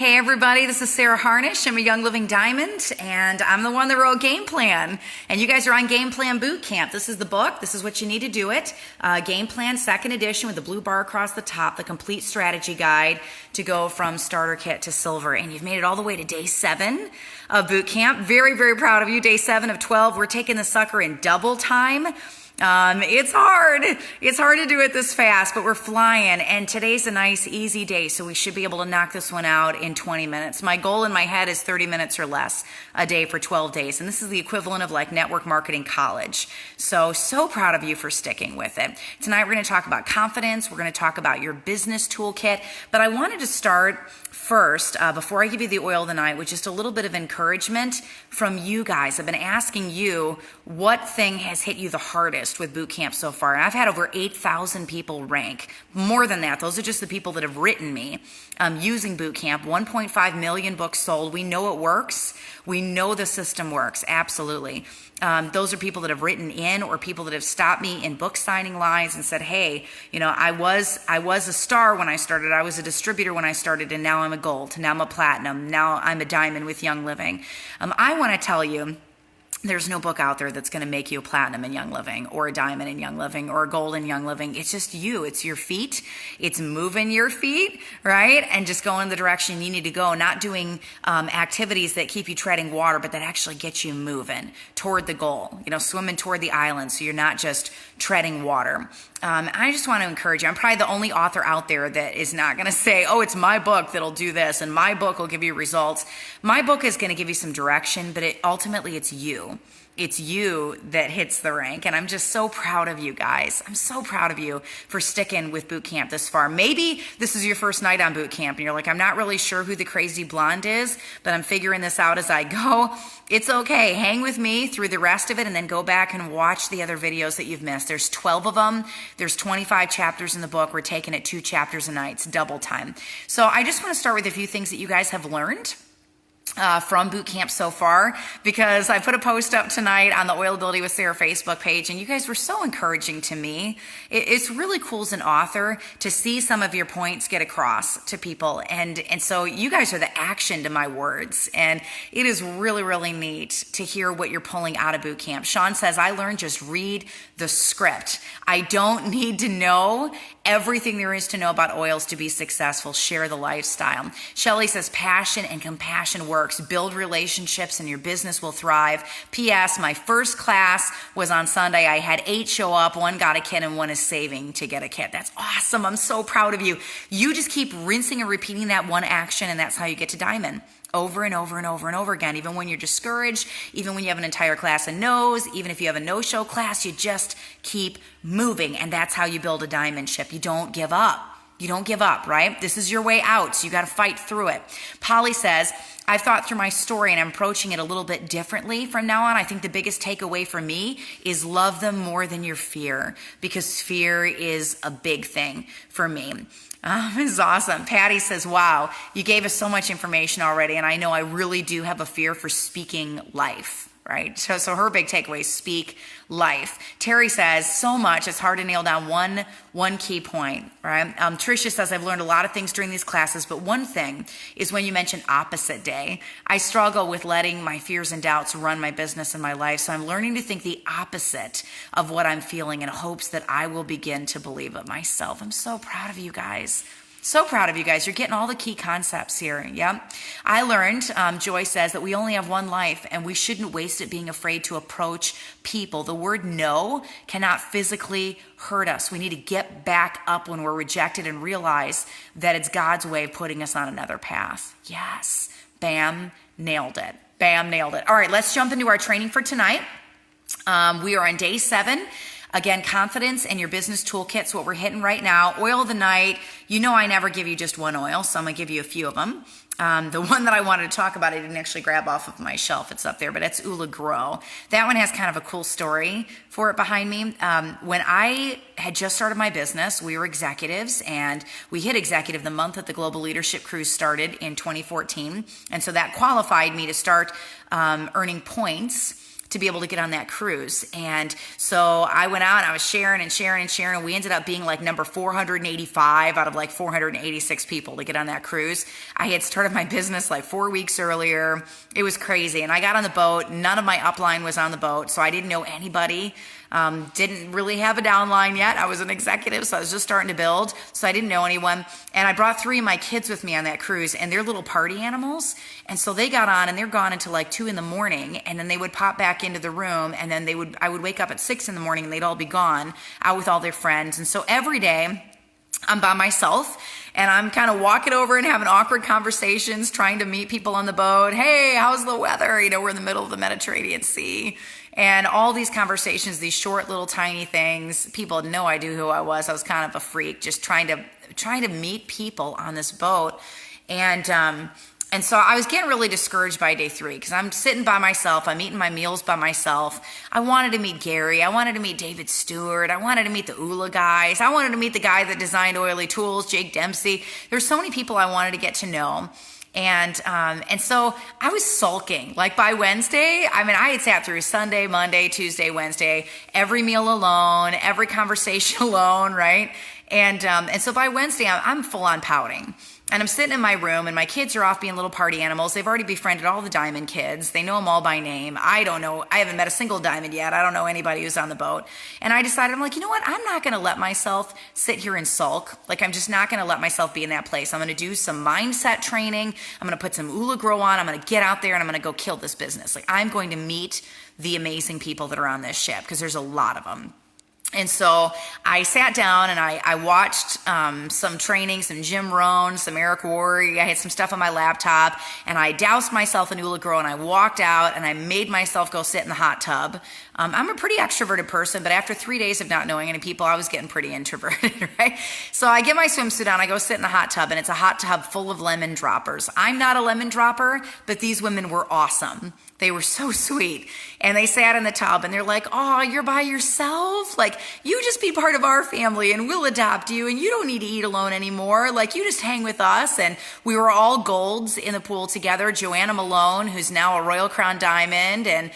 Hey everybody, this is Sarah Harnish. I'm a Young Living Diamond, and I'm the one that wrote Game Plan. And you guys are on Game Plan Boot Camp. This is the book. This is what you need to do it. Game Plan, second edition with the blue bar across the top, the complete strategy guide to go from starter kit to silver. And you've made it all the way to day 7 of boot camp. Very, very proud of you. Day 7 of 12. We're taking the sucker in double time. It's hard. It's hard to do it this fast, but we're flying. And today's a nice, easy day, so we should be able to knock this one out in 20 minutes. My goal in my head is 30 minutes or less a day for 12 days. And this is the equivalent of like network marketing college. So proud of you for sticking with it. Tonight, we're going to talk about confidence. We're going to talk about your business toolkit. But I wanted to start first, before I give you the oil of the night, with just a little bit of encouragement from you guys. I've been asking you what thing has hit you the hardest with boot camp so far. And I've had over 8,000 people rank. More than that, those are just the people that have written me using boot camp. 1.5 million books sold. We know it works. We know the system works. Absolutely. Those are people that have written in, or people that have stopped me in book signing lines and said, hey, I was a star when I started. I was a distributor when I started, and now I'm a gold. Now I'm a platinum. Now I'm a diamond with Young Living. I want to tell you, there's no book out there that's going to make you a platinum in Young Living, or a diamond in Young Living, or a gold in Young Living. It's just you. It's your feet. It's moving your feet, right? And just going in the direction you need to go, not doing activities that keep you treading water, but that actually get you moving toward the goal, swimming toward the island, so you're not just treading water. I just want to encourage you. I'm probably the only author out there that is not going to say, oh, it's my book that'll do this, and my book will give you results. My book is going to give you some direction, but ultimately it's you. It's you that hits the rank, and I'm just so proud of you guys. I'm so proud of you for sticking with boot camp this far. Maybe this is your first night on boot camp, and you're like, I'm not really sure who the crazy blonde is, but I'm figuring this out as I go. It's okay. Hang with me through the rest of it, and then go back and watch the other videos that you've missed. There's 12 of them. There's 25 chapters in the book. We're taking it 2 chapters a night. It's double time. So I just want to start with a few things that you guys have learned from boot camp so far, because I put a post up tonight on the Oilability with Sarah Facebook page, and you guys were so encouraging to me. It's really cool as an author to see some of your points get across to people, and so you guys are the action to my words, and it is really, really neat to hear what you're pulling out of boot camp. Sean says, I learned just read the script. I don't need to know everything there is to know about oils to be successful. Share the lifestyle. Shelley says, passion and compassion works. Build relationships and your business will thrive. P.S. My first class was on Sunday. I had 8 show up. 1 got a kit and 1 is saving to get a kit. That's awesome. I'm so proud of you. You just keep rinsing and repeating that one action, and that's how you get to diamond. Over and over and over and over again, even when you're discouraged, even when you have an entire class of no's, even if you have a no-show class, you just keep moving, and that's how you build a diamond ship. You don't give up. You don't give up, right? This is your way out, so you got to fight through it. Polly says, I've thought through my story, and I'm approaching it a little bit differently from now on. I think the biggest takeaway for me is love them more than your fear, because fear is a big thing for me. This is awesome. Patty says, wow, you gave us so much information already, and I know I really do have a fear for speaking life, right? So her big takeaway is speak life. Terry says, so much, it's hard to nail down one key point, right? Tricia says, I've learned a lot of things during these classes, but one thing is when you mention opposite day. I struggle with letting my fears and doubts run my business and my life, so I'm learning to think the opposite of what I'm feeling in hopes that I will begin to believe it myself. I'm so proud of you guys. So proud of you guys. You're getting all the key concepts here. Yeah. I learned, Joy says, that we only have one life and we shouldn't waste it being afraid to approach people. The word no cannot physically hurt us. We need to get back up when we're rejected and realize that it's God's way of putting us on another path. Yes. Bam. Nailed it. Bam. Nailed it. All right. Let's jump into our training for tonight. We are on day 7. Again, confidence and your business toolkit's what we're hitting right now. Oil of the night. I never give you just one oil, so I'm going to give you a few of them. The one that I wanted to talk about, I didn't actually grab off of my shelf. It's up there, but it's Ula Grow. That one has kind of a cool story for it behind me. When I had just started my business, we were executives, and we hit executive the month that the Global Leadership Cruise started in 2014. And so that qualified me to start earning points to be able to get on that cruise. And so I went out and I was sharing and sharing and sharing. And we ended up being like number 485 out of like 486 people to get on that cruise. I had started my business like 4 weeks earlier. It was crazy. And I got on the boat. None of my upline was on the boat, so I didn't know anybody. Didn't really have a downline yet. I was an executive, so I was just starting to build. So I didn't know anyone. And I brought 3 of my kids with me on that cruise, and they're little party animals. And so they got on and they're gone until like 2 a.m. and then they would pop back into the room, and then I would wake up at 6 a.m. and they'd all be gone out with all their friends. And so every day I'm by myself and I'm kind of walking over and having awkward conversations, trying to meet people on the boat. Hey, how's the weather? You know, we're in the middle of the Mediterranean Sea. And all these conversations, these short little tiny things, people had no idea who I was. I was kind of a freak, just trying to meet people on this boat. And so I was getting really discouraged by day 3 because I'm sitting by myself. I'm eating my meals by myself. I wanted to meet Gary. I wanted to meet David Stewart. I wanted to meet the ULA guys. I wanted to meet the guy that designed Oily Tools, Jake Dempsey. There's so many people I wanted to get to know. And so I was sulking. Like by Wednesday, I mean, I had sat through Sunday, Monday, Tuesday, Wednesday, every meal alone, every conversation alone, right? And so by Wednesday, I'm full on pouting. And I'm sitting in my room and my kids are off being little party animals. They've already befriended all the Diamond kids. They know them all by name. I don't know. I haven't met a single Diamond yet. I don't know anybody who's on the boat. And I decided, I'm like, you know what? I'm not going to let myself sit here and sulk. Like, I'm just not going to let myself be in that place. I'm going to do some mindset training. I'm going to put some Ula Grow on. I'm going to get out there and I'm going to go kill this business. Like, I'm going to meet the amazing people that are on this ship because there's a lot of them. And so I sat down and I watched some training, some Jim Rohn, some Eric Worre. I had some stuff on my laptop and I doused myself in Ula Grow and I walked out and I made myself go sit in the hot tub. I'm a pretty extroverted person, but after 3 days of not knowing any people, I was getting pretty introverted, right? So I get my swimsuit on, I go sit in the hot tub, and it's a hot tub full of lemon droppers. I'm not a lemon dropper, but these women were awesome. They were so sweet. And they sat in the tub and they're like, oh, you're by yourself? Like, you just be part of our family and we'll adopt you and you don't need to eat alone anymore. Like, you just hang with us. And we were all golds in the pool together. Joanna Malone, who's now a Royal Crown Diamond, and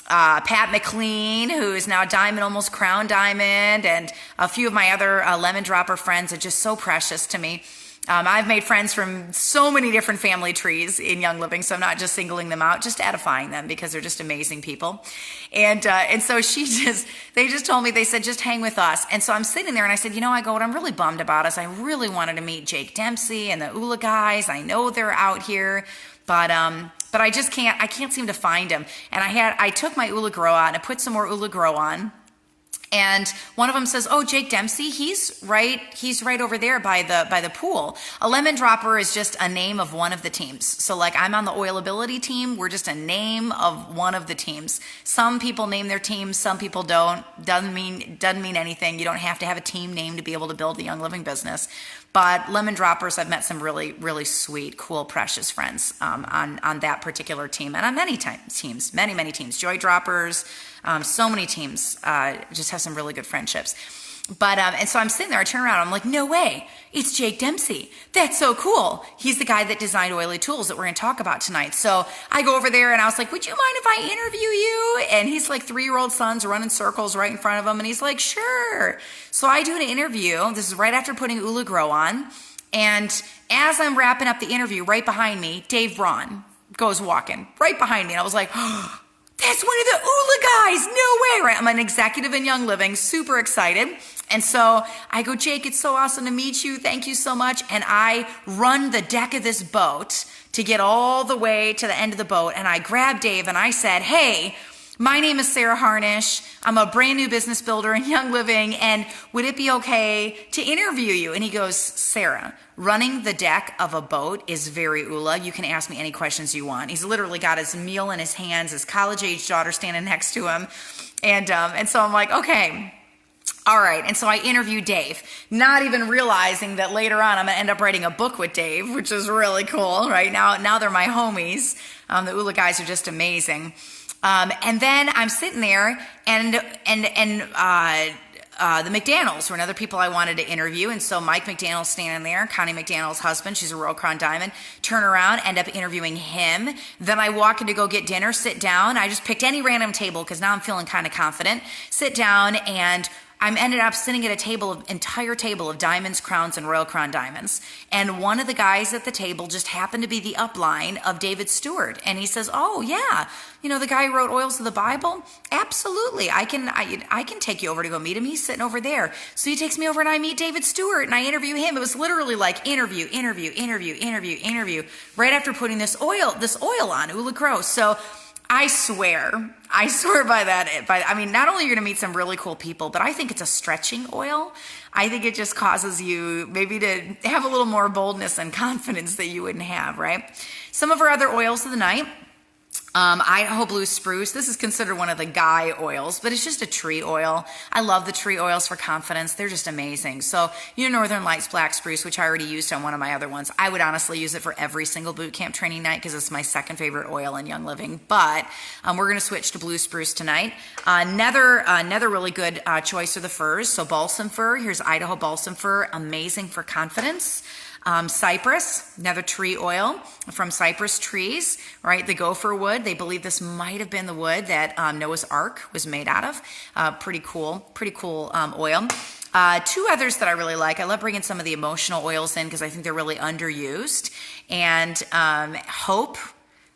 Pat McLean, who is now Diamond, almost Crown Diamond, and a few of my other lemon dropper friends are just so precious to me. I've made friends from so many different family trees in Young Living, so I'm not just singling them out, just edifying them because they're just amazing people. And so they just told me, they said, just hang with us. And so I'm sitting there and I said, you know, what I'm really bummed about is I really wanted to meet Jake Dempsey and the Ula guys. I know they're out here, but I just can't seem to find them. And I took my Ula Grow out and I put some more Ula Grow on. And one of them says, oh, Jake Dempsey, he's right over there by the pool. A lemon dropper is just a name of one of the teams. So like, I'm on the Oilability team. We're just a name of one of the teams. Some people name their teams, some people don't. Doesn't mean anything. You don't have to have a team name to be able to build the Young Living business. But lemon droppers, I've met some really, really sweet, cool, precious friends on that particular team, and on many teams, many teams. Joy droppers, so many teams just have some really good friendships. But and so I'm sitting there, I turn around, I'm like, no way, it's Jake Dempsey. That's so cool. He's the guy that designed Oily Tools that we're going to talk about tonight. So I go over there and I was like, would you mind if I interview you? And he's like 3-year-old son's running circles right in front of him. And he's like, sure. So I do an interview. This is right after putting Ula Grow on. And as I'm wrapping up the interview, right behind me, Dave Braun goes walking right behind me. And I was like, oh, that's one of the Ula guys. No way, right? I'm an executive in Young Living, super excited. And so I go, Jake, it's so awesome to meet you. Thank you so much. And I run the deck of this boat to get all the way to the end of the boat. And I grabbed Dave and I said, hey, my name is Sarah Harnish. I'm a brand new business builder in Young Living. And would it be okay to interview you? And he goes, Sarah, running the deck of a boat is very Ula. You can ask me any questions you want. He's literally got his meal in his hands, his college-age daughter standing next to him. And so I'm like, okay. All right, and so I interviewed Dave, not even realizing that later on I'm going to end up writing a book with Dave, which is really cool, right? Now they're my homies. The Ula guys are just amazing. And then I'm sitting there, and the McDaniels were another people I wanted to interview. And so Mike McDaniel's standing there, Connie McDaniel's husband, she's a Royal Crown Diamond, turn around, end up interviewing him. Then I walk in to go get dinner, sit down. I just picked any random table because now I'm feeling kind of confident. Sit down, and I'm ended up sitting at a table, entire table of diamonds, crowns, and Royal Crown diamonds. And one of the guys at the table just happened to be the upline of David Stewart. And he says, oh yeah, the guy who wrote Oils of the Bible? Absolutely. I can take you over to go meet him. He's sitting over there. So he takes me over and I meet David Stewart and I interview him. It was literally like interview, right after putting this oil on, Ula Gross. So I swear by that. Not only are you going to meet some really cool people, but I think it's a stretching oil. I think it just causes you maybe to have a little more boldness and confidence that you wouldn't have, right? Some of our other oils of the night. Idaho Blue Spruce. This is considered one of the guy oils, but it's just a tree oil. I love the tree oils for confidence. They're just amazing. So, Northern Lights Black Spruce, which I already used on one of my other ones. I would honestly use it for every single boot camp training night because it's my second favorite oil in Young Living. But we're going to switch to Blue Spruce tonight. Another really good choice are the furs. So Balsam Fir. Here's Idaho Balsam Fir. Amazing for confidence. Cypress, another tree oil from cypress trees, right? The gopher wood. They believe this might have been the wood that Noah's Ark was made out of. Pretty cool oil. Two others that I really like. I love bringing some of the emotional oils in because I think they're really underused. And hope.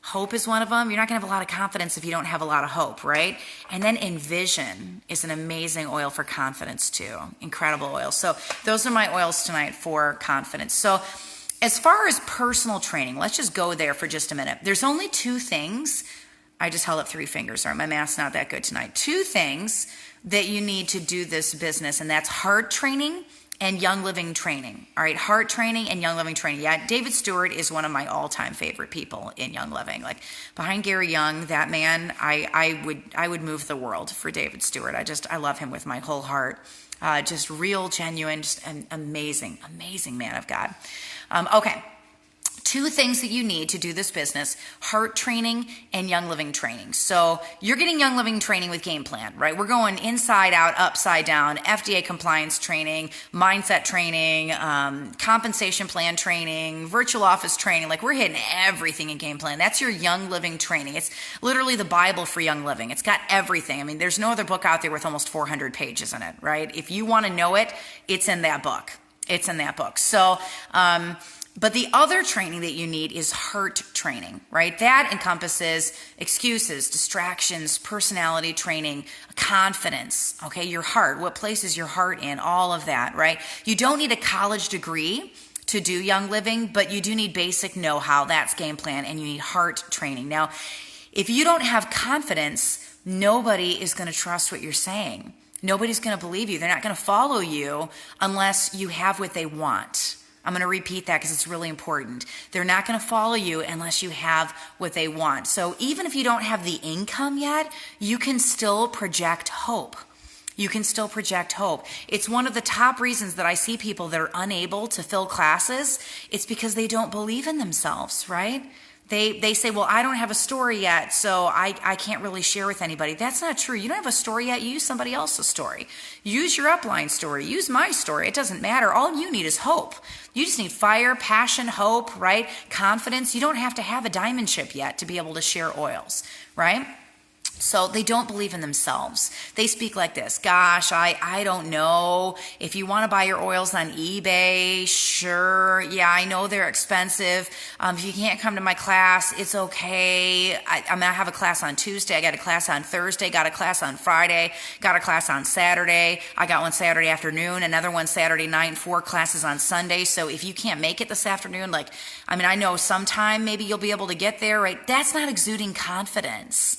Hope is one of them. You're not going to have a lot of confidence if you don't have a lot of hope, right? And then Envision is an amazing oil for confidence too. Incredible oil. So those are my oils tonight for confidence. So as far as personal training, let's just go there for just a minute. There's only two things. I just held up three fingers. Sorry, my math's not that good tonight. Two things that you need to do this business, and that's heart training and Young Living training. All right, heart training and Young Living training. Yeah, David Stewart is one of my all-time favorite people in Young Living. Like behind Gary Young, that man, I would move the world for David Stewart. I love him with my whole heart. Just real, genuine, just an amazing man of God. Okay. Two things that you need to do this business: heart training and Young Living training. So you're getting Young Living training with Game Plan, right? We're going inside out, upside down, FDA compliance training, mindset training, compensation plan training, virtual office training. Like we're hitting everything in Game Plan. That's your Young Living training. It's literally the Bible for Young Living. It's got everything. There's no other book out there with almost 400 pages in it, right? If you want to know it, it's in that book. So, but the other training that you need is heart training, right? That encompasses excuses, distractions, personality training, confidence, okay? Your heart, what place is your heart in? All of that, right? You don't need a college degree to do Young Living, but you do need basic know-how. That's Game Plan, and you need heart training. Now, if you don't have confidence, nobody is going to trust what you're saying. Nobody's going to believe you. They're not going to follow you unless you have what they want. I'm going to repeat that because it's really important. They're not going to follow you unless you have what they want. So even if you don't have the income yet, you can still project hope. It's one of the top reasons that I see people that are unable to fill classes. It's because they don't believe in themselves, right? They say, well, I don't have a story yet, so I can't really share with anybody. That's not true. You don't have a story yet. You use somebody else's story. Use your upline story. Use my story. It doesn't matter. All you need is hope. You just need fire, passion, hope, right? Confidence. You don't have to have a diamond ship yet to be able to share oils, right? So they don't believe in themselves. They speak like this: gosh, I don't know. If you want to buy your oils on eBay, sure. Yeah, I know they're expensive. If you can't come to my class, it's okay. I'm going to have a class on Tuesday. I got a class on Thursday. Got a class on Friday. Got a class on Saturday. I got one Saturday afternoon, another one Saturday night, 4 classes on Sunday. So if you can't make it this afternoon, I know sometime maybe you'll be able to get there, right? That's not exuding confidence.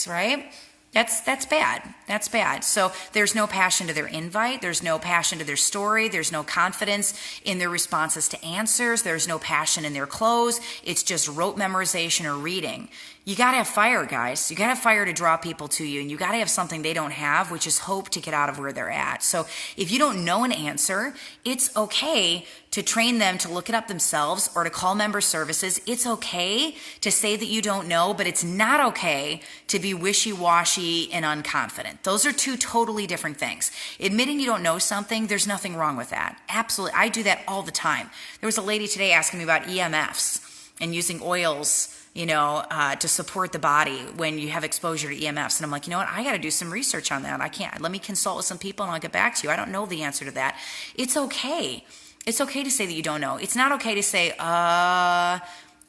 Right? That's bad. So there's no passion to their invite. There's no passion to their story. There's no confidence in their responses to answers. There's no passion in their close. It's just rote memorization or reading. You got to have fire, guys. You got to have fire to draw people to you, and you got to have something they don't have, which is hope to get out of where they're at. So if you don't know an answer, it's okay to train them to look it up themselves or to call member services. It's okay to say that you don't know, but it's not okay to be wishy-washy grouchy and unconfident. Those are two totally different things. Admitting you don't know something, there's nothing wrong with that. Absolutely. I do that all the time. There was a lady today asking me about EMFs and using oils, to support the body when you have exposure to EMFs. And I'm like, you know what? I got to do some research on that. I can't. Let me consult with some people and I'll get back to you. I don't know the answer to that. It's okay. It's okay to say that you don't know. It's not okay to say, I'm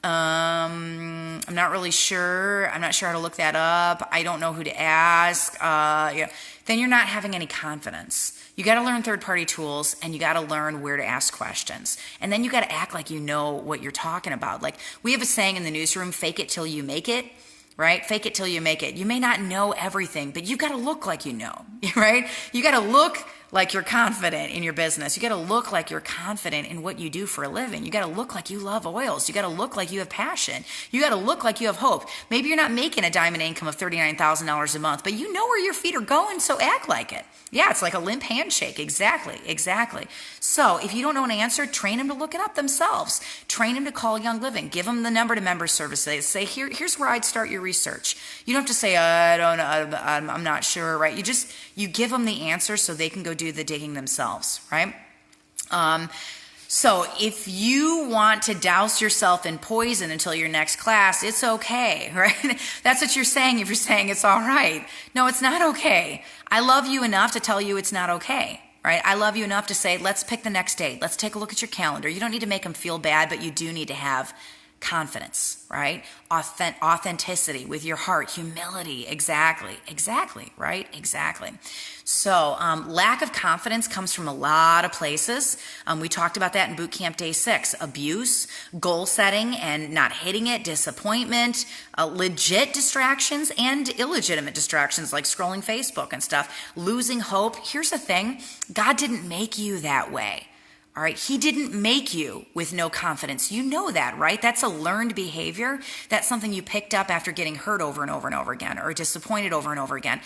not really sure. I'm not sure how to look that up. I don't know who to ask. Then you're not having any confidence. You got to learn third-party tools, and you got to learn where to ask questions. And then you got to act like you know what you're talking about. Like we have a saying in the newsroom, fake it till you make it. Right? Fake it till you make it. You may not know everything, but you got to look like you know, right? You got to look like you're confident in your business. You got to look like you're confident in what you do for a living. You got to look like you love oils. You got to look like you have passion. You got to look like you have hope. Maybe you're not making a diamond income of $39,000 a month, but you know where your feet are going, so act like it. Yeah, it's like a limp handshake. Exactly. So if you don't know an answer, train them to look it up themselves. Train them to call Young Living. Give them the number to member services. Say, here's where I'd start your research. You don't have to say, I don't know, I'm not sure, right? You give them the answer so they can go do the digging themselves, right? So if you want to douse yourself in poison until your next class, it's okay, right? That's what you're saying if you're saying it's all right. No, it's not okay. I love you enough to tell you it's not okay, right? I love you enough to say, let's pick the next date. Let's take a look at your calendar. You don't need to make them feel bad, but you do need to have confidence, right? Authenticity with your heart, humility. Exactly, right? Exactly. So lack of confidence comes from a lot of places. We talked about that in boot camp day 6. Abuse, goal setting and not hitting it, disappointment, legit distractions and illegitimate distractions like scrolling Facebook and stuff, losing hope. Here's the thing. God didn't make you that way. All right. He didn't make you with no confidence. You know that, right? That's a learned behavior. That's something you picked up after getting hurt over and over and over again, or disappointed over and over again.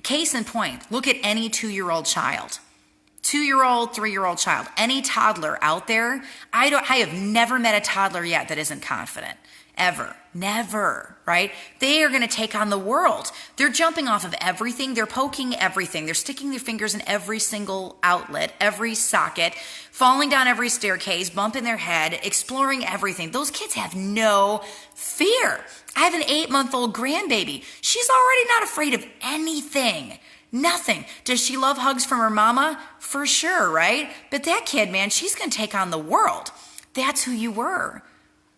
Case in point, look at any 2-year-old child, 2-year-old, 3-year-old child, any toddler out there. I have never met a toddler yet that isn't confident. Ever. Never, right? They are going to take on the world. They're jumping off of everything. They're poking everything. They're sticking their fingers in every single outlet, every socket, falling down every staircase, bumping their head, exploring everything. Those kids have no fear. I have an 8-month-old grandbaby. She's already not afraid of anything. Nothing. Does she love hugs from her mama? For sure, right? But that kid, man, she's going to take on the world. That's who you were.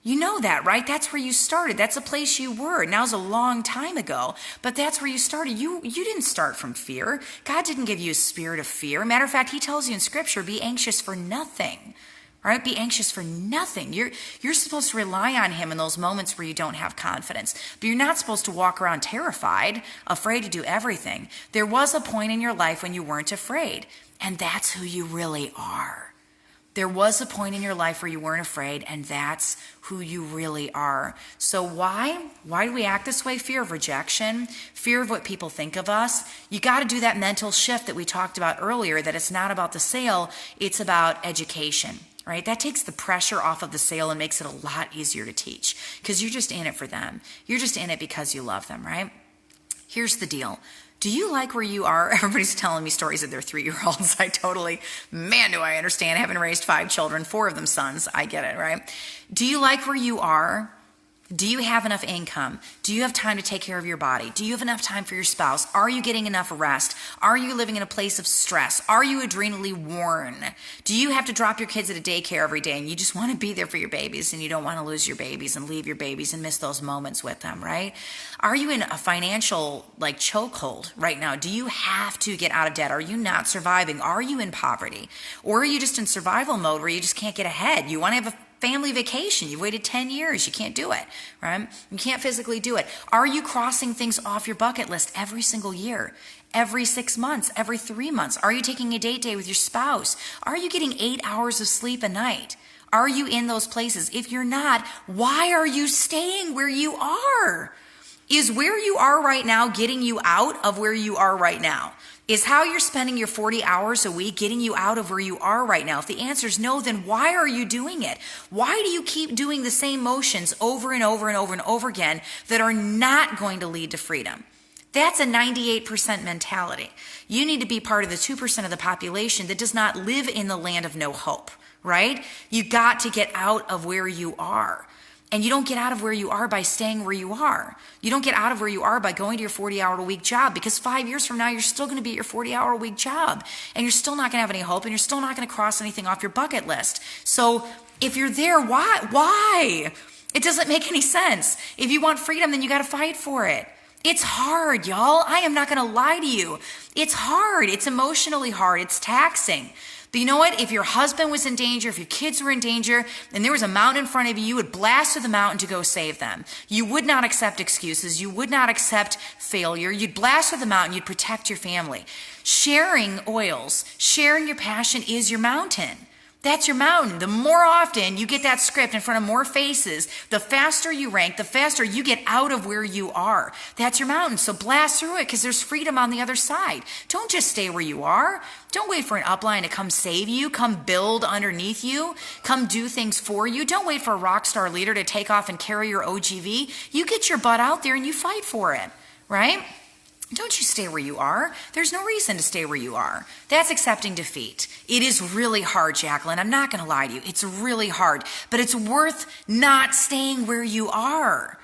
You know that, right? That's where you started. That's a place you were. Now's a long time ago, but that's where you started. You didn't start from fear. God didn't give you a spirit of fear. Matter of fact, he tells you in scripture, be anxious for nothing, right? Be anxious for nothing. You're supposed to rely on him in those moments where you don't have confidence, but you're not supposed to walk around terrified, afraid to do everything. There was a point in your life when you weren't afraid, and that's who you really are. There was a point in your life where you weren't afraid, and that's who you really are. So why? Why do we act this way? Fear of rejection, fear of what people think of us. You got to do that mental shift that we talked about earlier, that it's not about the sale, it's about education, right? That takes the pressure off of the sale and makes it a lot easier to teach because you're just in it for them. You're just in it because you love them, right? Here's the deal. Do you like where you are? Everybody's telling me stories of their 3-year-olds. Man, do I understand. Having raised 5 children, 4 of them sons. I get it, right? Do you like where you are? Do you have enough income? Do you have time to take care of your body? Do you have enough time for your spouse? Are you getting enough rest? Are you living in a place of stress? Are you adrenally worn? Do you have to drop your kids at a daycare every day and you just want to be there for your babies and you don't want to lose your babies and leave your babies and miss those moments with them, right? Are you in a financial chokehold right now? Do you have to get out of debt? Are you not surviving? Are you in poverty? Or are you just in survival mode where you just can't get ahead? You want to have a family vacation. You've waited 10 years. You can't do it, right? You can't physically do it. Are you crossing things off your bucket list every single year, every 6 months, every 3 months? Are you taking a date day with your spouse? Are you getting 8 hours of sleep a night? Are you in those places? If you're not, why are you staying where you are? Is where you are right now getting you out of where you are right now? Is how you're spending your 40 hours a week getting you out of where you are right now? If the answer is no, then why are you doing it? Why do you keep doing the same motions over and over and over and over again that are not going to lead to freedom? That's a 98% mentality. You need to be part of the 2% of the population that does not live in the land of no hope, right? You got to get out of where you are. And you don't get out of where you are by staying where you are. You don't get out of where you are by going to your 40-hour-a-week job, because 5 years from now, you're still going to be at your 40-hour-a-week job. And you're still not going to have any hope, and you're still not going to cross anything off your bucket list. So if you're there, why? Why? It doesn't make any sense. If you want freedom, then you got to fight for it. It's hard, y'all. I am not going to lie to you. It's hard. It's emotionally hard. It's taxing. But you know what? If your husband was in danger, if your kids were in danger, and there was a mountain in front of you, you would blast through the mountain to go save them. You would not accept excuses. You would not accept failure. You'd blast through the mountain. You'd protect your family. Sharing oils, sharing your passion is your mountain. That's your mountain. The more often you get that script in front of more faces, the faster you rank, the faster you get out of where you are. That's your mountain. So blast through it, because there's freedom on the other side. Don't just stay where you are. Don't wait for an upline to come save you, come build underneath you, come do things for you. Don't wait for a rock star leader to take off and carry your OGV. You get your butt out there and you fight for it, right? Don't you stay where you are. There's no reason to stay where you are. That's accepting defeat. It is really hard, Jacqueline. I'm not going to lie to you. It's really hard, but it's worth not staying where you are,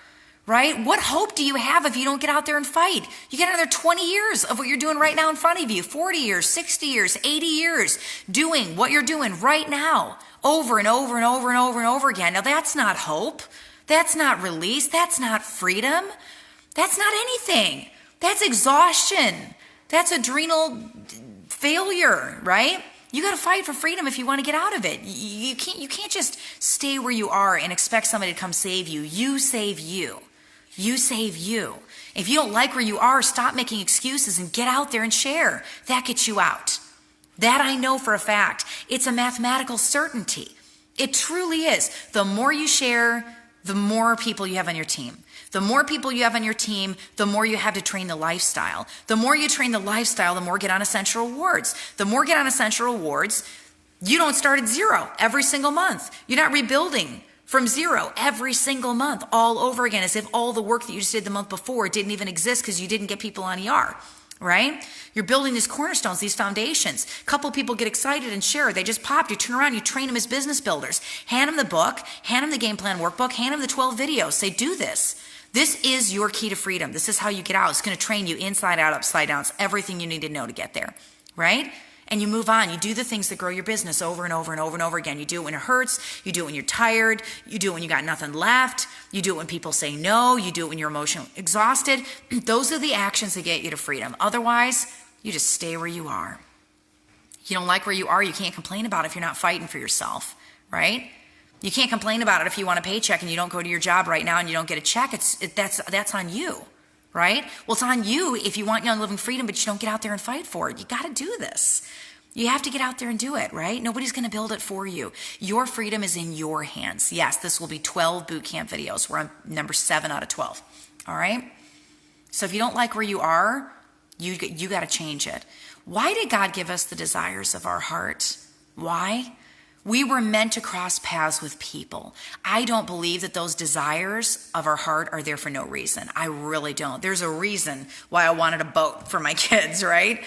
right? What hope do you have if you don't get out there and fight? You get another 20 years of what you're doing right now in front of you, 40 years, 60 years, 80 years, doing what you're doing right now over and over and over and over and over again. Now, that's not hope. That's not release. That's not freedom. That's not anything. That's exhaustion. That's adrenal failure, right? You got to fight for freedom if you want to get out of it. You can't just stay where you are and expect somebody to come save you. You save you. You save you. If you don't like where you are, stop making excuses and get out there and share. That gets you out. That I know for a fact. It's a mathematical certainty. It truly is. The more you share, the more people you have on your team. The more people you have on your team, the more you have to train the lifestyle. The more you train the lifestyle, the more get on Essential Rewards. The more get on Essential Rewards, you don't start at zero every single month. You're not rebuilding from zero every single month all over again, as if all the work that you just did the month before didn't even exist because you didn't get people on ER, right? You're building these cornerstones, these foundations. A couple people get excited and share. They just popped. You turn around, you train them as business builders. Hand them the book, hand them the game plan workbook, hand them the 12 videos. Say, do this. This is your key to freedom. This is how you get out. It's going to train you inside out, upside down. It's everything you need to know to get there, right? And you move on. You do the things that grow your business over and over and over and over again. You do it when it hurts. You do it when you're tired. You do it when you got nothing left. You do it when people say no. You do it when you're emotionally exhausted. Those are the actions that get you to freedom. Otherwise, you just stay where you are. You don't like where you are, you can't complain about it if you're not fighting for yourself, right? You can't complain about it if you want a paycheck and you don't go to your job right now and you don't get a check. That's on you, right? Well, it's on you if you want Young Living Freedom, but you don't get out there and fight for it. You got to do this. You have to get out there and do it, right? Nobody's going to build it for you. Your freedom is in your hands. Yes, this will be 12 boot camp videos. We're on number 7 out of 12, all right? So if you don't like where you are, you got to change it. Why did God give us the desires of our heart? Why? We were meant to cross paths with people. I don't believe that those desires of our heart are there for no reason. I really don't. There's a reason why I wanted a boat for my kids, right?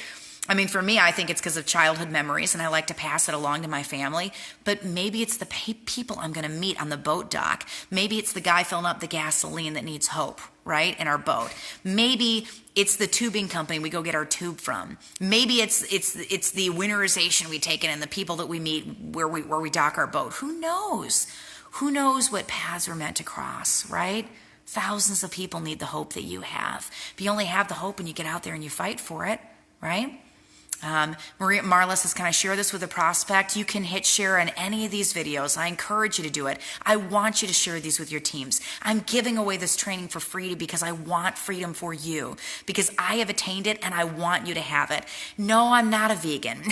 I mean, for me, I think it's because of childhood memories, and I like to pass it along to my family. But maybe it's the people I'm going to meet on the boat dock. Maybe it's the guy filling up the gasoline that needs hope, right, in our boat. Maybe it's the tubing company we go get our tube from. Maybe it's the winterization we take in and the people that we meet where we dock our boat. Who knows? Who knows what paths we're meant to cross, right? Thousands of people need the hope that you have. But you only have the hope when you get out there and you fight for it, right? Marla says, can I share this with a prospect? You can hit share on any of these videos. I encourage you to do it. I want you to share these with your teams. I'm giving away this training for free because I want freedom for you, because I have attained it and I want you to have it. No, I'm not a vegan.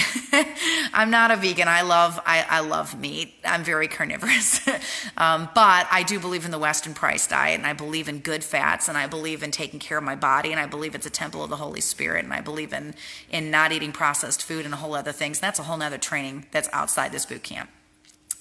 I'm not a vegan. I love meat. I'm very carnivorous. But I do believe in the Western Price diet, and I believe in good fats, and I believe in taking care of my body, and I believe it's a temple of the Holy Spirit, and I believe in not eating processed food and a whole other things. That's a whole nother training that's outside this boot camp.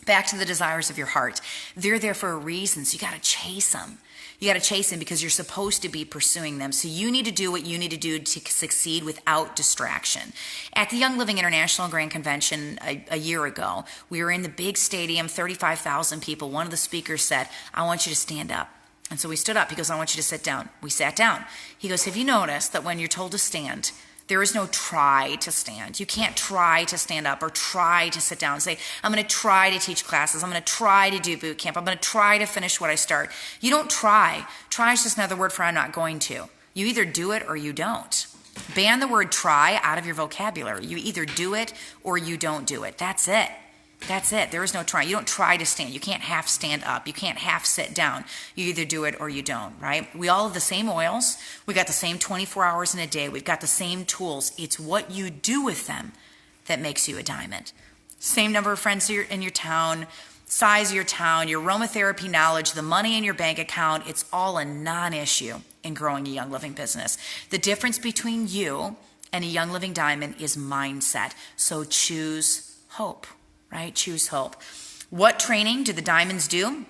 Back to the desires of your heart. They're there for a reason, so you got to chase them. You got to chase them because you're supposed to be pursuing them. So you need to do what you need to do to succeed without distraction. At the Young Living International Grand Convention a year ago, we were in the big stadium, 35,000 people. One of the speakers said, I want you to stand up. And so we stood up. He goes, I want you to sit down. We sat down. He goes, have you noticed that when you're told to stand, there is no try to stand. You can't try to stand up or try to sit down and say, I'm going to try to teach classes. I'm going to try to do boot camp. I'm going to try to finish what I start. You don't try. Try is just another word for I'm not going to. You either do it or you don't. Ban the word try out of your vocabulary. You either do it or you don't do it. That's it. That's it. There is no try. You don't try to stand. You can't half stand up. You can't half sit down. You either do it or you don't, right? We all have the same oils. We got the same 24 hours in a day. We've got the same tools. It's what you do with them that makes you a diamond. Same number of friends in your town, size of your town, your aromatherapy knowledge, the money in your bank account. It's all a non-issue in growing a Young Living business. The difference between you and a Young Living diamond is mindset. So choose hope. Right? Choose hope. What training do the diamonds do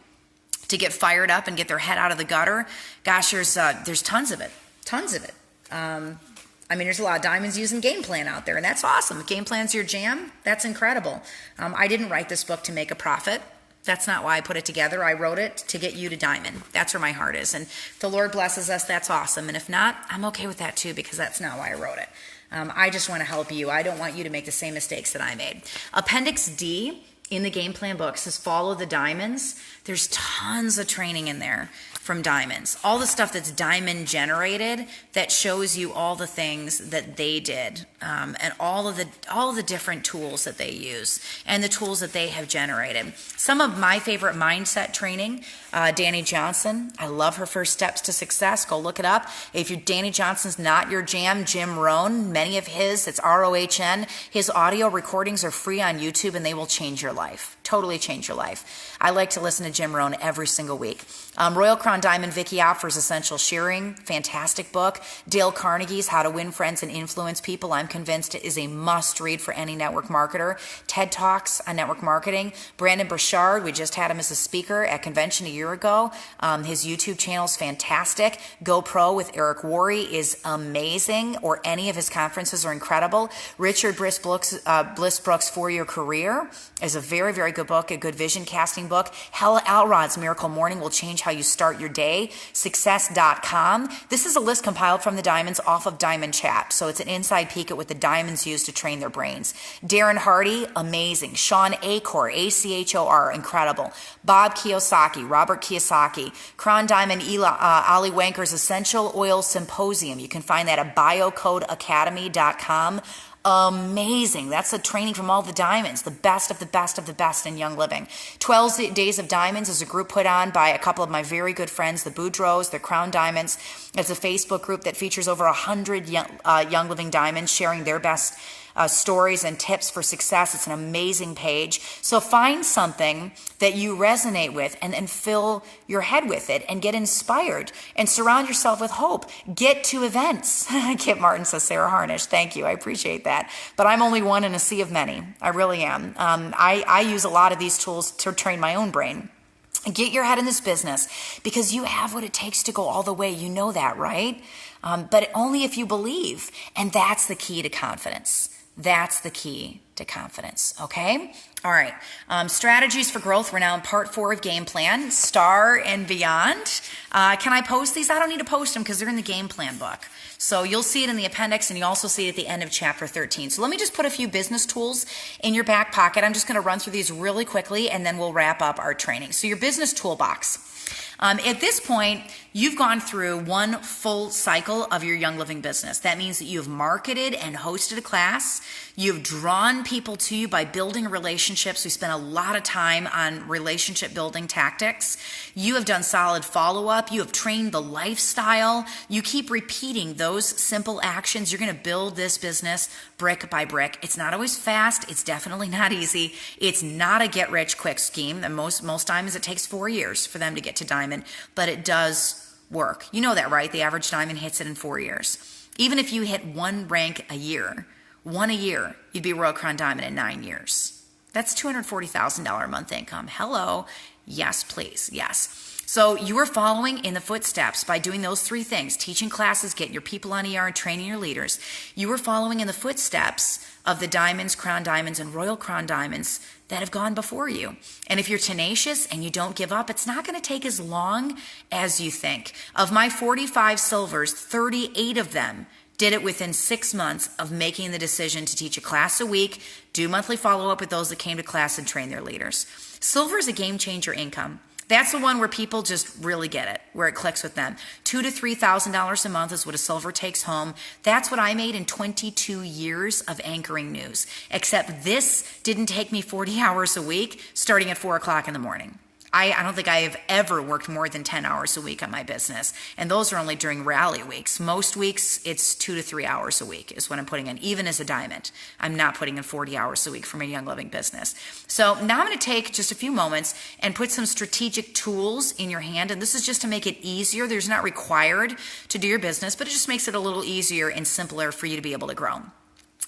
to get fired up and get their head out of the gutter? Gosh, there's tons of it. Tons of it. There's a lot of diamonds using game plan out there, and that's awesome. If game plan's your jam, that's incredible. I didn't write this book to make a profit. That's not why I put it together. I wrote it to get you to diamond. That's where my heart is. And if the Lord blesses us, that's awesome. And if not, I'm okay with that too, because that's not why I wrote it. I just want to help you. I don't want you to make the same mistakes that I made. Appendix D in the game plan book says follow the diamonds. There's tons of training in there from diamonds. All the stuff that's diamond generated that shows you all the things that they did, and all of the different tools that they use and the tools that they have generated. Some of my favorite mindset training, Danny Johnson. I love her First Steps to Success. Go look it up. If Danny Johnson's not your jam, Jim Rohn, many of his, it's ROHN. His audio recordings are free on YouTube and they will change your life. Totally change your life. I like to listen to Jim Rohn every single week. Royal Crown Diamond Vicky Offer's Essential Shearing, fantastic book. Dale Carnegie's How to Win Friends and Influence People, I'm convinced it is a must read for any network marketer. TED Talks on network marketing. Brandon Burchard, we just had him as a speaker at convention a year ago. His YouTube channel is fantastic. GoPro with Eric Worre is amazing, or any of his conferences are incredible. Richard Bliss Brooks' 4-Year Career is a very, very good book, a good vision casting book. Hal Elrod's Miracle Morning will change how you start your day. Success.com. This is a list compiled from the diamonds off of Diamond Chat. So it's an inside peek at what the diamonds use to train their brains. Darren Hardy, amazing. Sean Achor, Achor, incredible. Bob Kiyosaki, Robert Kiyosaki. Crown Diamond Ali Wanker's Essential Oil Symposium. You can find that at biocodeacademy.com. Amazing. That's the training from all the diamonds, the best of the best of the best in Young Living. 12 Days of Diamonds is a group put on by a couple of my very good friends, the Boudreaux, the Crown Diamonds. It's a Facebook group that features over 100 Young Living diamonds sharing their best stories and tips for success. It's an amazing page. So find something that you resonate with and fill your head with it and get inspired and surround yourself with hope. Get to events. Kip Martin says, Sarah Harnish, thank you. I appreciate that. But I'm only one in a sea of many. I really am. I use a lot of these tools to train my own brain. Get your head in this business because you have what it takes to go all the way. You know that, right? But only if you believe. And that's the key to confidence. That's the key to confidence, okay? All right, strategies for growth. We're now in part 4 of game plan, star and beyond. Can I post these? I don't need to post them because they're in the game plan book. So you'll see it in the appendix and you also see it at the end of chapter 13. So let me just put a few business tools in your back pocket. I'm just gonna run through these really quickly and then we'll wrap up our training. So your business toolbox. At this point, you've gone through one full cycle of your Young Living business. That means that you have marketed and hosted a class. You've drawn people to you by building relationships. We spent a lot of time on relationship building tactics. You have done solid follow-up. You have trained the lifestyle. You keep repeating those simple actions. You're going to build this business brick by brick. It's not always fast. It's definitely not easy. It's not a get-rich-quick scheme. And most times it takes 4 years for them to get to diamond, but it does work. You know that, right? The average diamond hits it in 4 years. Even if you hit one rank a year, you'd be Royal Crown Diamond in 9 years. That's $240,000 a month income. Hello. Yes, please. Yes. So you are following in the footsteps by doing those three things: teaching classes, getting your people on ER, and training your leaders. You are following in the footsteps of the diamonds, crown diamonds, and royal crown diamonds that have gone before you. And if you're tenacious and you don't give up, it's not going to take as long as you think. Of my 45 silvers, 38 of them did it within 6 months of making the decision to teach a class a week, do monthly follow-up with those that came to class, and train their leaders. Silver is a game changer income. That's the one where people just really get it, where it clicks with them. $2,000 to $3,000 a month is what a silver takes home. That's what I made in 22 years of anchoring news, except this didn't take me 40 hours a week starting at 4 o'clock in the morning. I don't think I have ever worked more than 10 hours a week on my business. And those are only during rally weeks. Most weeks, it's 2 to 3 hours a week is what I'm putting in, even as a diamond. I'm not putting in 40 hours a week for my Young Living business. So now I'm going to take just a few moments and put some strategic tools in your hand. And this is just to make it easier. There's not required to do your business, but it just makes it a little easier and simpler for you to be able to grow.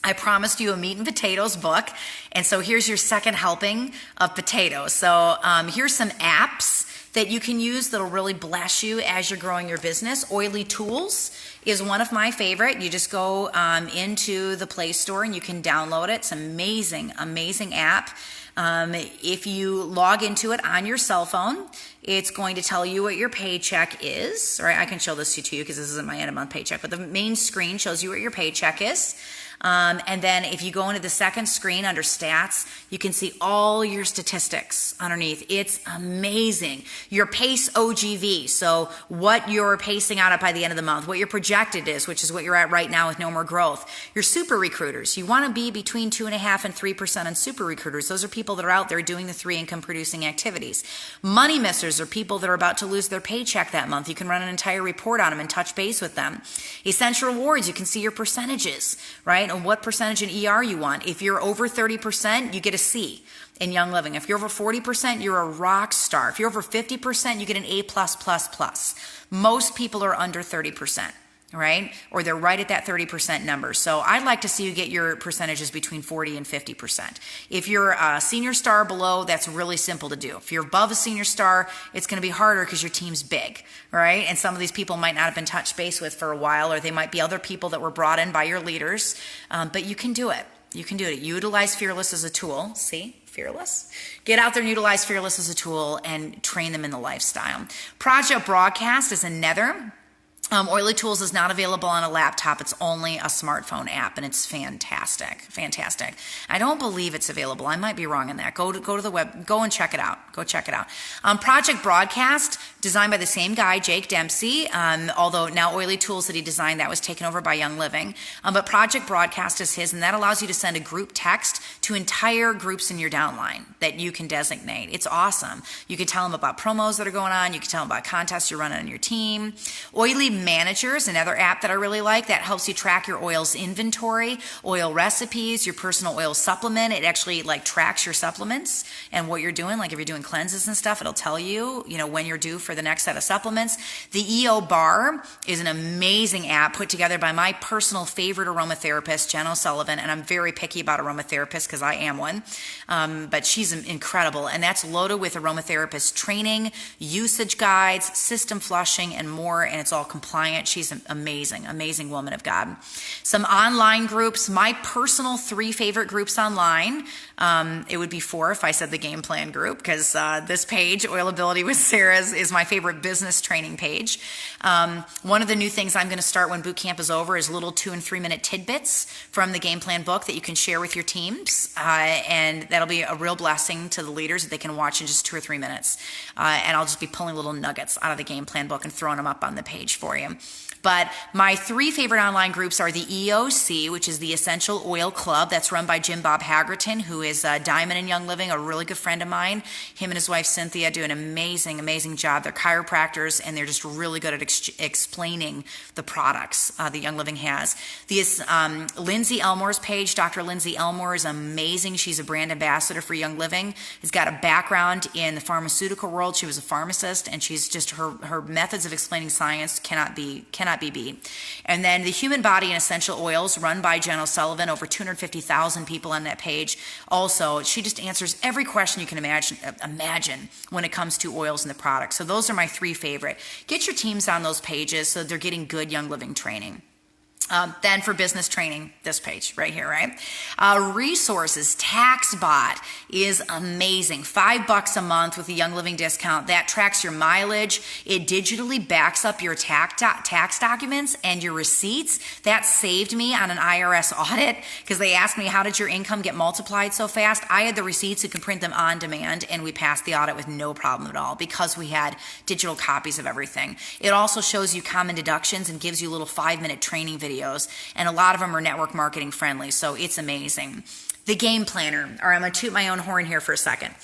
I promised you a meat and potatoes book, and so here's your second helping of potatoes. So here's some apps that you can use that'll really bless you as you're growing your business. Oily Tools is one of my favorite. You just go into the Play Store and you can download it. It's an amazing, amazing app. If you log into it on your cell phone, it's going to tell you what your paycheck is. All right, I can show this to you because this isn't my end of month paycheck, but the main screen shows you what your paycheck is. And then if you go into the second screen under stats, you can see all your statistics underneath. It's amazing. Your pace OGV, so what you're pacing out at by the end of the month, what your projected is, which is what you're at right now with no more growth. Your super recruiters, you want to be between 2.5% and 3% on super recruiters. Those are people that are out there doing the 3 income producing activities. Money missers are people that are about to lose their paycheck that month. You can run an entire report on them and touch base with them. Essential rewards, you can see your percentages, right? And what percentage in ER you want. If you're over 30%, you get a C in Young Living. If you're over 40%, you're a rock star. If you're over 50%, you get an A+++. Most people are under 30%. Right? Or they're right at that 30% number. So I'd like to see you get your percentages between 40 and 50%. If you're a senior star below, that's really simple to do. If you're above a senior star, it's going to be harder because your team's big, right? And some of these people might not have been touched base with for a while, or they might be other people that were brought in by your leaders. But you can do it. You can do it. Utilize Fearless as a tool. See? Fearless. Get out there and utilize Fearless as a tool and train them in the lifestyle. Project Broadcast is another. Oily Tools is not available on a laptop. It's only a smartphone app, and it's fantastic, fantastic. I don't believe it's available. I might be wrong on that. Go to the web. Go and check it out. Go check it out. Project Broadcast, designed by the same guy, Jake Dempsey. Although now Oily Tools that he designed, that was taken over by Young Living. But Project Broadcast is his, and that allows you to send a group text to entire groups in your downline that you can designate. It's awesome. You can tell them about promos that are going on. You can tell them about contests you're running on your team. Oily Managers, another app that I really like, that helps you track your oil's inventory, oil recipes, your personal oil supplement. It actually tracks your supplements and what you're doing. Like if you're doing cleanses and stuff, it'll tell you, when you're due for the next set of supplements. The EO Bar is an amazing app put together by my personal favorite aromatherapist, Jen O'Sullivan, and I'm very picky about aromatherapists because I am one, but she's incredible, and that's loaded with aromatherapist training, usage guides, system flushing, and more, and it's all compliant. She's an amazing, amazing woman of God. Some online groups, my personal 3 favorite groups online. It would be 4 if I said the game plan group, because this page, Oil Ability with Sarah's, is my favorite business training page. One of the new things I'm going to start when boot camp is over is little 2 and 3 minute tidbits from the game plan book that you can share with your teams. And that'll be a real blessing to the leaders that they can watch in just 2 or 3 minutes. And I'll just be pulling little nuggets out of the game plan book and throwing them up on the page for you. But my 3 favorite online groups are the EOC, which is the Essential Oil Club. That's run by Jim Bob Hagerton, who is a diamond in Young Living, a really good friend of mine. Him and his wife Cynthia do an amazing, amazing job. They're chiropractors, and they're just really good at explaining the products that Young Living has. This Lindsay Elmore's page, Dr. Lindsay Elmore, is amazing. She's a brand ambassador for Young Living. Has got a background in the pharmaceutical world. She was a pharmacist, and she's just her methods of explaining science cannot be beat. And then the Human Body and Essential Oils, run by Jen O'Sullivan, over 250,000 people on that page. Also, she just answers every question you can imagine when it comes to oils and the products. So those are my three favorite. Get your teams on those pages so they're getting good Young Living training. Then for business training, this page right here, right? Resources, TaxBot is amazing. $5 a month with a Young Living discount. That tracks your mileage. It digitally backs up your tax documents and your receipts. That saved me on an IRS audit because they asked me, how did your income get multiplied so fast? I had the receipts. You can print them on demand, and we passed the audit with no problem at all because we had digital copies of everything. It also shows you common deductions and gives you little 5-minute training videos. And a lot of them are network marketing friendly, so it's amazing. The Game Planner. All right, I'm going to toot my own horn here for a second.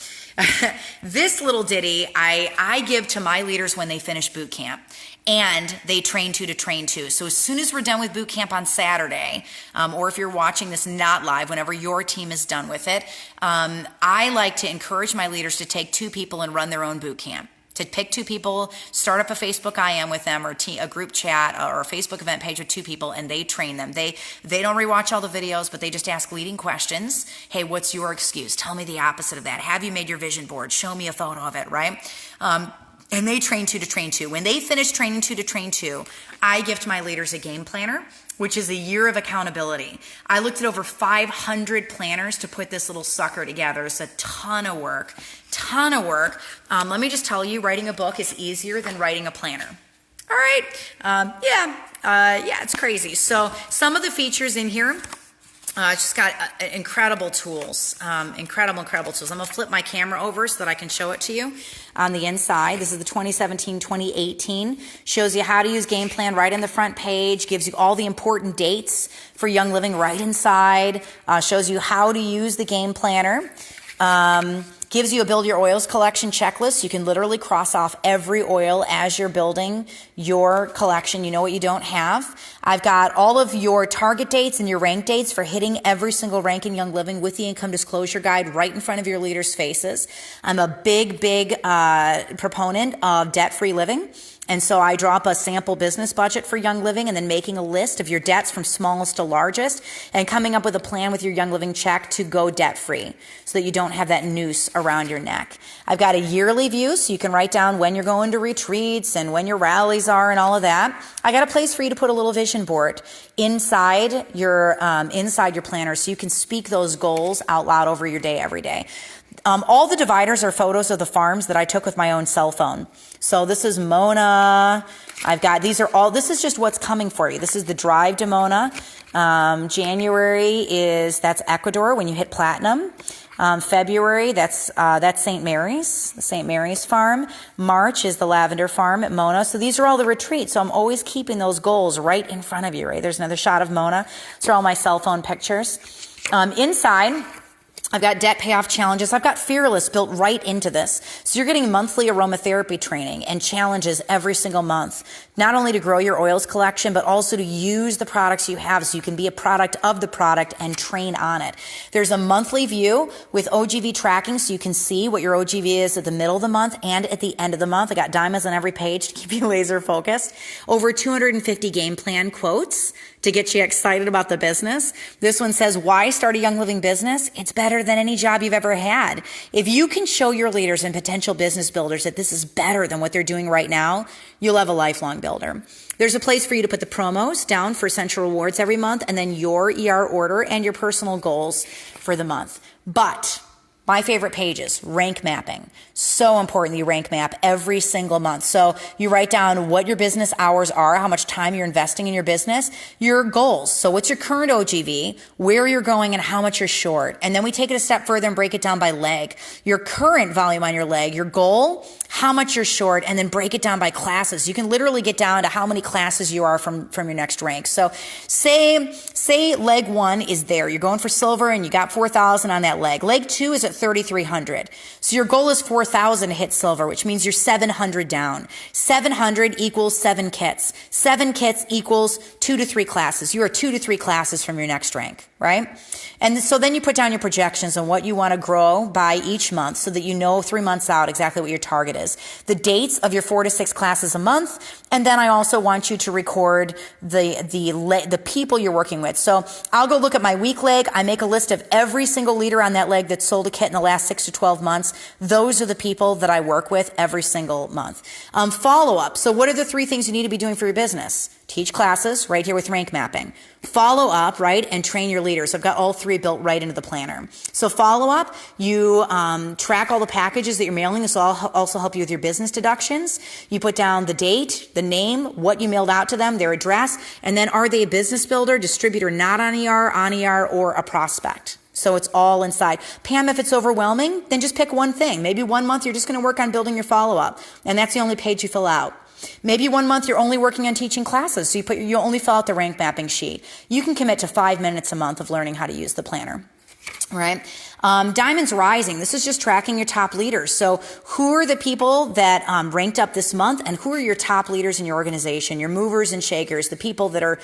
This little ditty I give to my leaders when they finish boot camp, and they train to train to. So as soon as we're done with boot camp on Saturday, or if you're watching this not live, whenever your team is done with it, I like to encourage my leaders to take 2 people and run their own boot camp. To pick 2 people, start up a Facebook IM with them, or a group chat, or a Facebook event page with 2 people, and they train them. They don't rewatch all the videos, but they just ask leading questions. Hey, what's your excuse? Tell me the opposite of that. Have you made your vision board? Show me a photo of it, right? And they train to train to. When they finish training to train to, I give to my leaders a game planner, which is a year of accountability. I looked at over 500 planners to put this little sucker together. It's a ton of work. Let me just tell you, writing a book is easier than writing a planner. All right. It's crazy. So some of the features in here, it's just got incredible tools, incredible tools. I'm going to flip my camera over so that I can show it to you on the inside. This is the 2017-2018. Shows you how to use Game Plan right in the front page, gives you all the important dates for Young Living right inside, shows you how to use the Game Planner. Gives you a Build Your Oils collection checklist. You can literally cross off every oil as you're building your collection. You know what you don't have. I've got all of your target dates and your rank dates for hitting every single rank in Young Living with the income disclosure guide right in front of your leaders' faces. I'm a big proponent of debt-free living. And so I drop a sample business budget for Young Living, and then making a list of your debts from smallest to largest, and coming up with a plan with your Young Living check to go debt-free so that you don't have that noose around your neck. I've got a yearly view, so you can write down when you're going to retreats and when your rallies are and all of that. I got a place for you to put a little vision board inside your planner so you can speak those goals out loud over your day every day. All the dividers are photos of the farms that I took with my own cell phone. So this is Mona. This is just what's coming for you. This is the drive to Mona. January that's Ecuador when you hit platinum. February, that's St. Mary's, the St. Mary's farm. March is the lavender farm at Mona. So these are all the retreats. So I'm always keeping those goals right in front of you, right? There's another shot of Mona. These are all my cell phone pictures. Inside, I've got debt payoff challenges. I've got Fearless built right into this. So you're getting monthly aromatherapy training and challenges every single month, not only to grow your oils collection, but also to use the products you have so you can be a product of the product and train on it. There's a monthly view with OGV tracking so you can see what your OGV is at the middle of the month and at the end of the month. I got diamonds on every page to keep you laser focused. Over 250 game plan quotes to get you excited about the business. This one says, why start a Young Living business? It's better than any job you've ever had. If you can show your leaders and potential business builders that this is better than what they're doing right now, you'll have a lifelong builder. There's a place for you to put the promos down for Essential Rewards every month, and then your ER order and your personal goals for the month. But my favorite pages, rank mapping. So important that you rank map every single month. So you write down what your business hours are, how much time you're investing in your business, your goals. So what's your current OGV, where you're going, and how much you're short. And then we take it a step further and break it down by leg. Your current volume on your leg, your goal, how much you're short, and then break it down by classes. You can literally get down to how many classes you are from your next rank. So say leg 1 is there. You're going for silver and you got 4,000 on that leg. Leg 2 is at 3,300. So your goal is 4,000 to hit silver, which means you're 700 down. 700 equals 7 kits. 7 kits equals 2 to 3 classes. You are 2 to 3 classes from your next rank, right? And so then you put down your projections on what you want to grow by each month so that you know 3 months out exactly what your target is. The dates of your 4 to 6 classes a month. And then I also want you to record the people you're working with. So I'll go look at my week leg. I make a list of every single leader on that leg that sold a kit in the last 6 to 12 months. Those are the people that I work with every single month. Follow up. So what are the 3 things you need to be doing for your business? Teach classes right here with rank mapping. Follow up, right, and train your leaders. I've got all 3 built right into the planner. So follow up, you track all the packages that you're mailing. This will also help you with your business deductions. You put down the date, the name, what you mailed out to them, their address, and then are they a business builder, distributor not on ER, or a prospect? So it's all inside. Pam, if it's overwhelming, then just pick one thing. Maybe one month you're just going to work on building your follow-up, and that's the only page you fill out. Maybe one month you're only working on teaching classes, so you only fill out the rank mapping sheet. You can commit to 5 minutes a month of learning how to use the planner. Right? Diamonds Rising. This is just tracking your top leaders. So who are the people that ranked up this month, and who are your top leaders in your organization, your movers and shakers, the people that are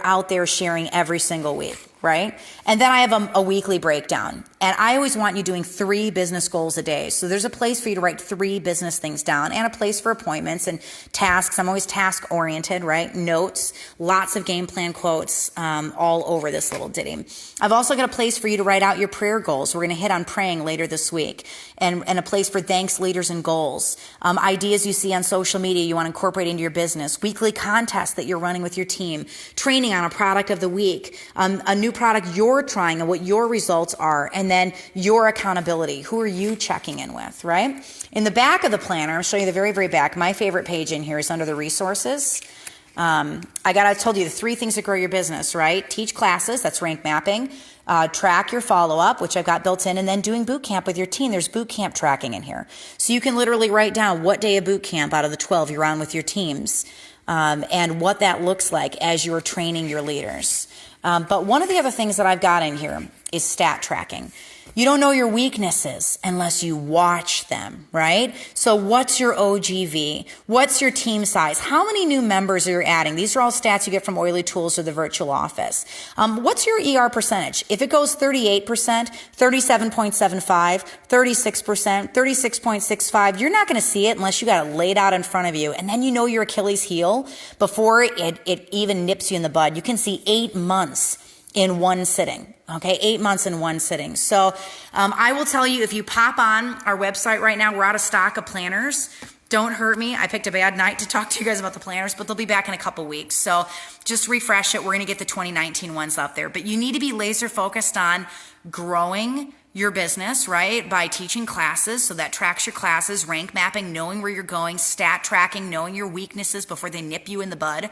out there sharing every single week, right? And then I have a weekly breakdown. And I always want you doing 3 business goals a day. So there's a place for you to write 3 business things down, and a place for appointments and tasks. I'm always task oriented, right? Notes, lots of game plan quotes all over this little ditty. I've also got a place for you to write out your prayer goals. We're going to hit on praying later this week, and a place for thanks, leaders, and goals. Ideas you see on social media you want to incorporate into your business. Weekly contests that you're running with your team. Training on a product of the week. A new product you're trying and what your results are. And then your accountability. Who are you checking in with, right? In the back of the planner, I'll show you the very, very back. My favorite page in here is under the resources. I told you the 3 things that grow your business, right? Teach classes, that's rank mapping. Track your follow-up, which I've got built in, and then doing boot camp with your team. There's boot camp tracking in here. So you can literally write down what day of boot camp out of the 12 you're on with your teams, and what that looks like as you're training your leaders. But one of the other things that I've got in here is stat tracking. You don't know your weaknesses unless you watch them, right? So what's your OGV? What's your team size? How many new members are you adding? These are all stats you get from Oily Tools or the virtual office. What's your ER percentage? If it goes 38%, 37.75, 36%, 36.65, you're not going to see it unless you got it laid out in front of you. And then you know your Achilles heel before it even nips you in the bud. You can see 8 months in one sitting. Okay, 8 months in one sitting. So I will tell you, if you pop on our website right now, we're out of stock of planners. Don't hurt me. I picked a bad night to talk to you guys about the planners, but they'll be back in a couple weeks. So just refresh it. We're going to get the 2019 ones out there. But you need to be laser focused on growing your business, right? By teaching classes. So that tracks your classes, rank mapping, knowing where you're going, stat tracking, knowing your weaknesses before they nip you in the bud,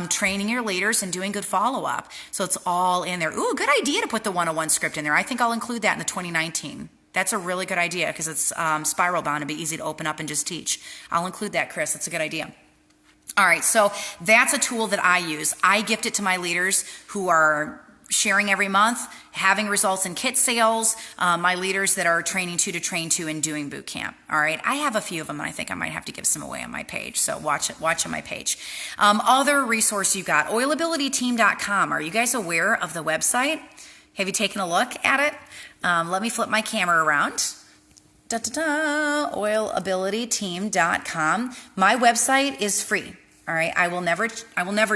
training your leaders, and doing good follow-up. So it's all in there. Ooh, good idea to put the 101 script in there. I think I'll include that in the 2019. That's a really good idea because it's spiral bound and be easy to open up and just teach. I'll include that, Chris. That's a good idea. All right, so that's a tool that I use. I gift it to my leaders who are sharing every month, having results in kit sales, my leaders that are training to train to and doing boot camp. All right, I have a few of them, and I think I might have to give some away on my page. So watch on my page. Other resource you got, oilabilityteam.com. Are you guys aware of the website? Have you taken a look at it? Let me flip my camera around. Oilabilityteam.com. My website is free. All right, I will never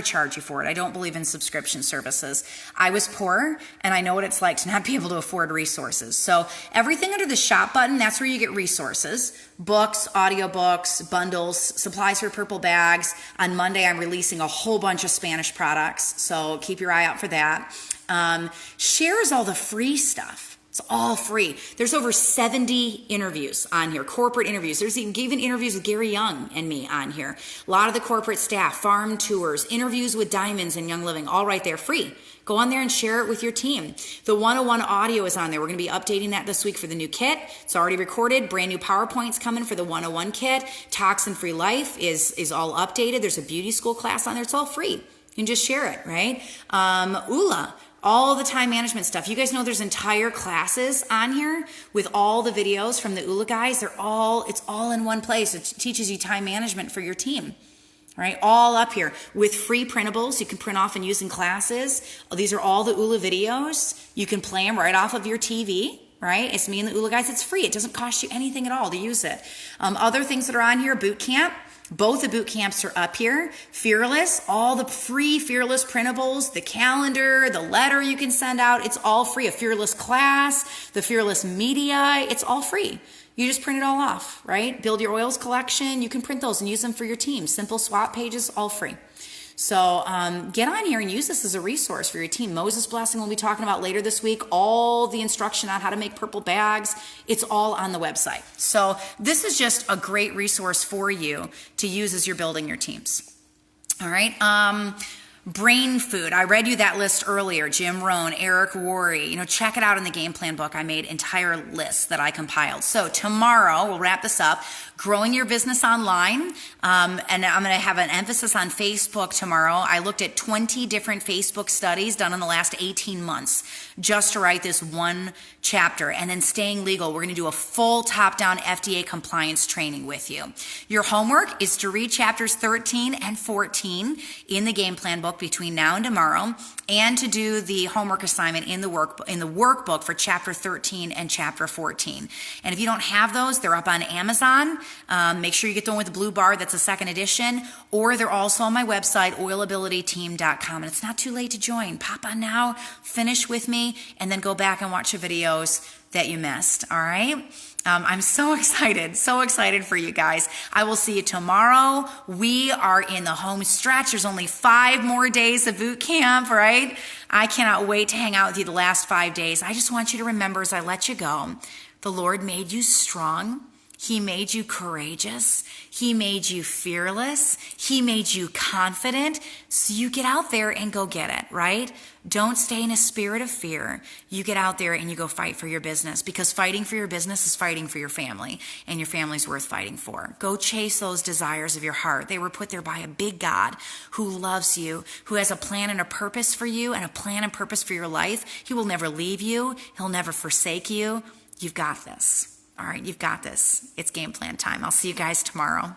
charge you for it. I don't believe in subscription services. I was poor, and I know what it's like to not be able to afford resources. So everything under the shop button, that's where you get resources, books, audiobooks, bundles, supplies for purple bags. On Monday, I'm releasing a whole bunch of Spanish products, so keep your eye out for that. Shares all the free stuff. It's all free. There's over 70 interviews on here, corporate interviews. There's even interviews with Gary Young and me on here. A lot of the corporate staff, farm tours, interviews with Diamonds and Young Living, all right there, free. Go on there and share it with your team. The 101 audio is on there. We're going to be updating that this week for the new kit. It's already recorded. Brand new PowerPoints coming for the 101 kit. Toxin-free life is all updated. There's a beauty school class on there. It's all free. You can just share it, right? Ula. all the time management stuff. You guys know there's entire classes on here with all the videos from the ULA guys. It's all in one place. It teaches you time management for your team. All right, all up here with free printables you can print off and use in classes. These are all the ULA videos. You can play them right off of your TV, right? It's me and the ULA guys. It's free. It doesn't cost you anything at all to use it. Other things that are on here, boot camp. Both the boot camps are up here. Fearless, all the free Fearless printables, the calendar, the letter you can send out. It's all free. A Fearless class, the Fearless media, it's all free. You just print it all off, right? Build your oils collection. You can print those and use them for your team. Simple swap pages, all free. So get on here and use this as a resource for your team. Moses Blessing we'll be talking about later this week. All the instruction on how to make purple bags. It's all on the website. So this is just a great resource for you to use as you're building your teams. All right. Brain food. I read you that list earlier. Jim Rohn, Eric Worre. Check it out in the game plan book. I made entire lists that I compiled. So tomorrow, we'll wrap this up. Growing your business online. And I'm going to have an emphasis on Facebook tomorrow. I looked at 20 different Facebook studies done in the last 18 months just to write this one chapter. And then staying legal. We're going to do a full top-down FDA compliance training with you. Your homework is to read chapters 13 and 14 in the game plan book between now and tomorrow, and to do the homework assignment in the workbook for chapter 13 and chapter 14. And if you don't have those, they're up on Amazon. Make sure you get the one with the blue bar. That's a second edition. Or they're also on my website, oilabilityteam.com. And it's not too late to join. Pop on now, finish with me, and then go back and watch the videos that you missed. All right? I'm so excited for you guys. I will see you tomorrow. We are in the home stretch. There's only 5 more days of boot camp, right? I cannot wait to hang out with you the last 5 days. I just want you to remember as I let you go, the Lord made you strong. He made you courageous. He made you fearless. He made you confident. So you get out there and go get it, right? Don't stay in a spirit of fear. You get out there and you go fight for your business, because fighting for your business is fighting for your family, and your family's worth fighting for. Go chase those desires of your heart. They were put there by a big God who loves you, who has a plan and a purpose for you, and a plan and purpose for your life. He will never leave you. He'll never forsake you. You've got this. All right, you've got this. It's game plan time. I'll see you guys tomorrow.